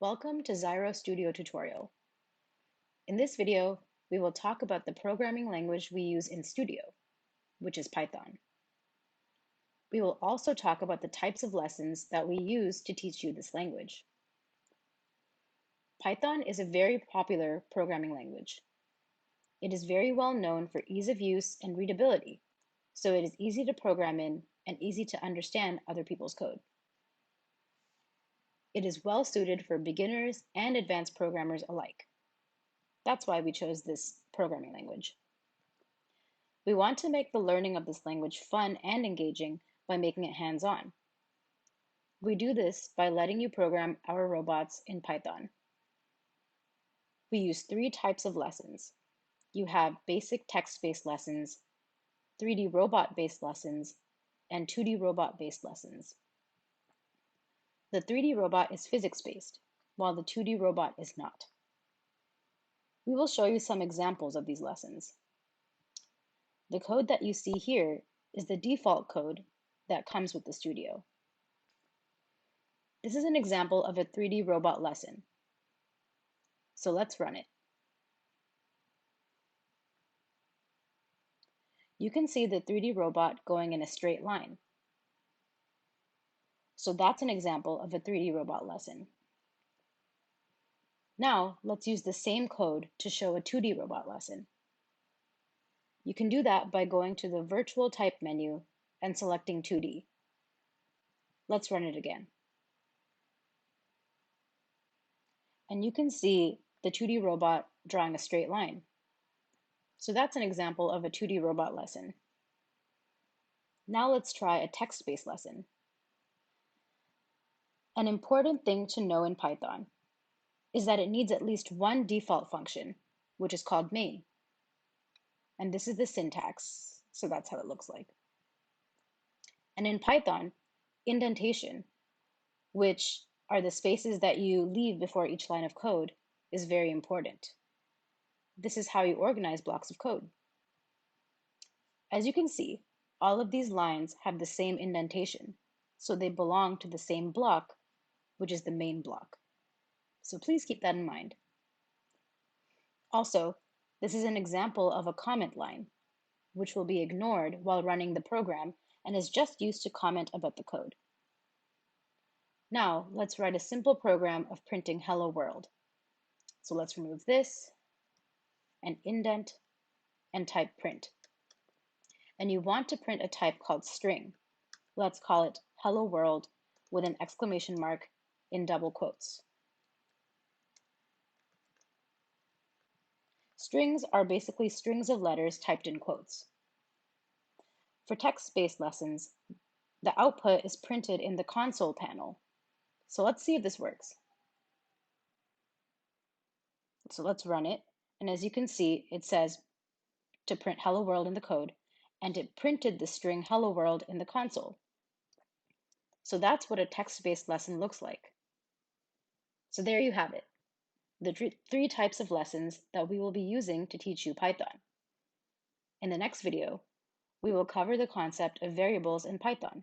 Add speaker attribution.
Speaker 1: Welcome to Ziro Studio tutorial. In this video, we will talk about the programming language we use in Studio, which is Python. We will also talk about the types of lessons that we use to teach you this language. Python is a very popular programming language. It is very well known for ease of use and readability, so it is easy to program in and easy to understand other people's code. It is well suited for beginners and advanced programmers alike. That's why we chose this programming language. We want to make the learning of this language fun and engaging by making it hands-on. We do this by letting you program our robots in Python. We use 3 types of lessons. You have basic text-based lessons, 3D robot-based lessons, and 2D robot-based lessons. The 3D robot is physics-based, while the 2D robot is not. We will show you some examples of these lessons. The code that you see here is the default code that comes with the Studio. This is an example of a 3D robot lesson. So let's run it. You can see the 3D robot going in a straight line. So that's an example of a 3D robot lesson. Now let's use the same code to show a 2D robot lesson. You can do that by going to the Virtual Type menu and selecting 2D. Let's run it again. And you can see the 2D robot drawing a straight line. So that's an example of a 2D robot lesson. Now let's try a text-based lesson. An important thing to know in Python is that it needs at least one default function, which is called main. And this is the syntax, so that's how it looks like. And in Python, indentation, which are the spaces that you leave before each line of code, is very important. This is how you organize blocks of code. As you can see, all of these lines have the same indentation, so they belong to the same block, which is the main block. So please keep that in mind. Also, this is an example of a comment line, which will be ignored while running the program and is just used to comment about the code. Now, let's write a simple program of printing hello world. So let's remove this and indent and type print. And you want to print a type called string. Let's call it hello world with an exclamation mark in double quotes. Strings are basically strings of letters typed in quotes. For text-based lessons, the output is printed in the console panel. So let's see if this works. So let's run it. And as you can see, it says to print hello world in the code, and it printed the string hello world in the console. So that's what a text-based lesson looks like. So there you have it, the 3 types of lessons that we will be using to teach you Python. In the next video, we will cover the concept of variables in Python.